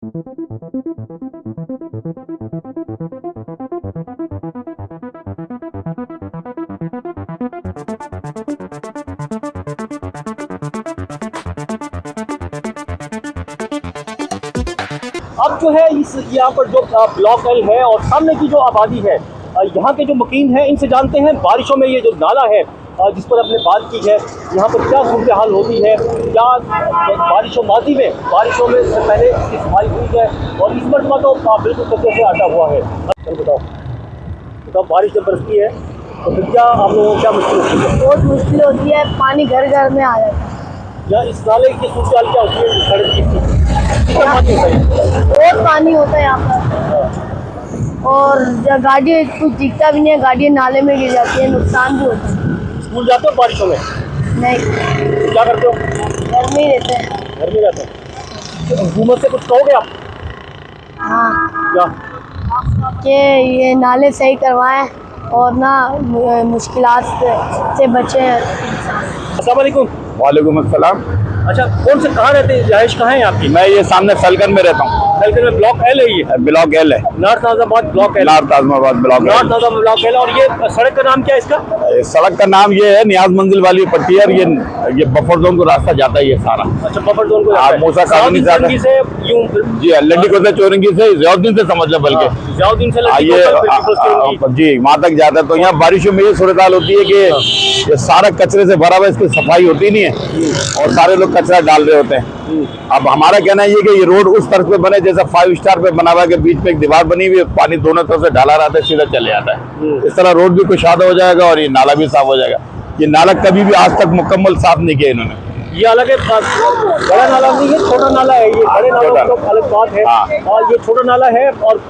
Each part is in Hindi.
अब जो है इस यहाँ पर जो ब्लॉक एल है और सामने की जो आबादी है, यहाँ के जो मकीन हैं इनसे जानते हैं बारिशों में ये जो नाला है जिस पर हमने बात की है, यहाँ पर क्या सूरत हाल होती है, क्या बारिशों माजी में बारिशों में से पहले इसकी सफाई हुई है और इस मरतबा तो बिल्कुल कचरे से अटा हुआ है। चल बताओ बारिश जब बरसती है तो फिर क्या आप लोगों को क्या मुश्किल होती है? बहुत मुश्किल होती है, पानी घर घर में आ जाता है। या इस नाले की सूरत हाल क्या होती है? सड़क की बहुत पानी होता है यहाँ पर और जब गाड़ी कुछ दिखता भी नहीं है, गाड़ी नाले में गिर जाती है, नुकसान भी होता है। स्कूल जाते हो बारिशों में? नहीं। क्या करते हो? घर में ही रहते हैं। घर में रहते हैं। तो हुकूमत से कुछ कहोगे आप? हाँ, क्या कि ये नाले सही करवाएं और ना मुश्किलात से बचें। अस्सलाम वालेकुम। वालेकुम अस्सलाम। अच्छा, कौन से कहाँ रहते हैं, रिहाइश कहाँ है आपकी? मैं ये सामने सलकन में रहता हूँ। सलकन में ब्लॉक एल है ये? ब्लॉक एल है, north Azamabad block L. North Azamabad block north Azamabad block L. और ये सड़क का नाम क्या है इसका? सड़क का नाम ये है नियाज मंजिल वाली पट्टी है। ये बफर जोन को रास्ता जाता है ये सारा। अच्छा, बफर जोन को आप मूसा कॉलोनी से यूं जी लड्डी कोतला चौरंगी से ज़ियाउद्दीन से समझ लो, बल्कि ज़ियाउद्दीन से जी वहाँ तक जाता है। तो यहाँ बारिशों में ये सूरत हाल होती है कि ये सारा कचरे से भरा हुआ, इसकी सफाई होती नहीं है और सारे लोग कचरा डाल रहे होते हैं। अब हमारा कहना ये कि ये रोड उस तरफ पे बने जैसा 5 स्टार पे बना हुआ है कि बीच में एक दीवार बनी हुई है, पानी दोनों तरफ से डाला रहता है, सीधा चले जाता है। इस तरह रोड भी कुशादा हो जाएगा और ये नाला भी साफ हो जाएगा। ये नाला कभी भी आज तक मुकम्मल साफ नहीं किया इन्होंने। ये अलग है, बड़ा नाला नहीं है, छोटा नाला है। ये बड़े नाला तो अलग बात है और ये छोटा नाला है। और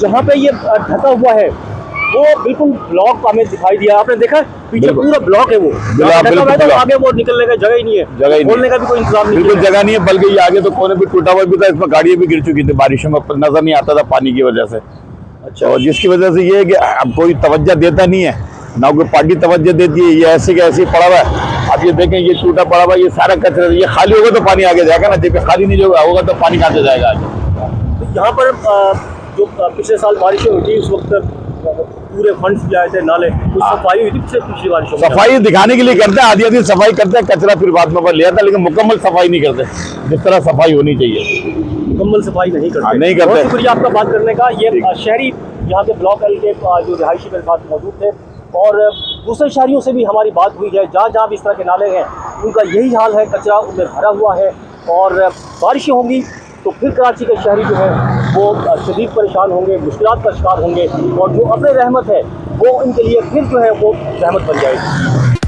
जहाँ पे ये ढका हुआ है वो बिल्कुल ब्लॉक हमें दिखाई दिया। आपने देखा पीछे पूरा ब्लॉक है, वो तो आगे वो निकलने का जगह ही नहीं है, जगह ही बोलने का भी कोई इंतजाम नहीं, बिल्कुल जगह नहीं है। बल्कि ये आगे तो कोने भी टूटा हुआ भी था, इसमें गाड़ियां भी गिर चुकी थी बारिशों में, नजर नहीं आता था पानी की वजह से। अच्छा, और जिसकी वजह से ये है कि अब कोई तवज्जो देता नहीं है, ना कोई पार्टी तवज्जो देती है। ये ऐसे का ऐसे पड़ा हुआ है। आप ये देखें, ये टूटा पड़ा हुआ, ये सारा कचरा, ये खाली होगा तो पानी आगे जाएगा ना, जबकि खाली नहीं होगा तो पानी कहाँ से जाएगा आगे। तो यहाँ पर जो पिछले साल बारिशें हुई थी उस वक्त पूरे फंड्स भी आए थे, नाले कुछ सफाई हुई थी पिछली बारिशों में। सफाई दिखाने के लिए करते हैं, आधी आधी सफाई करते हैं, कचरा फिर बाद में ले आता है, लेकिन मुकम्मल सफाई नहीं करते जिस तरह सफाई होनी चाहिए। मुकम्मल सफाई नहीं करते। नहीं करते। बहुत शुक्रिया आपका बात करने का। ये शहरी यहाँ के ब्लॉक एल के जो रिहायशी मेरे साथ मौजूद थे और दूसरे शहरियों से भी हमारी बात हुई है। जहाँ जहाँ भी इस तरह के नाले हैं उनका यही हाल है, कचरा उनमें भरा हुआ है और बारिशें होंगी तो फिर कराची के शहरी जो है वो शदीद परेशान होंगे, मुश्किलात का शिकार होंगे और जो अपने रहमत है वो इनके लिए फिर जो है वो रहमत बन जाएगी।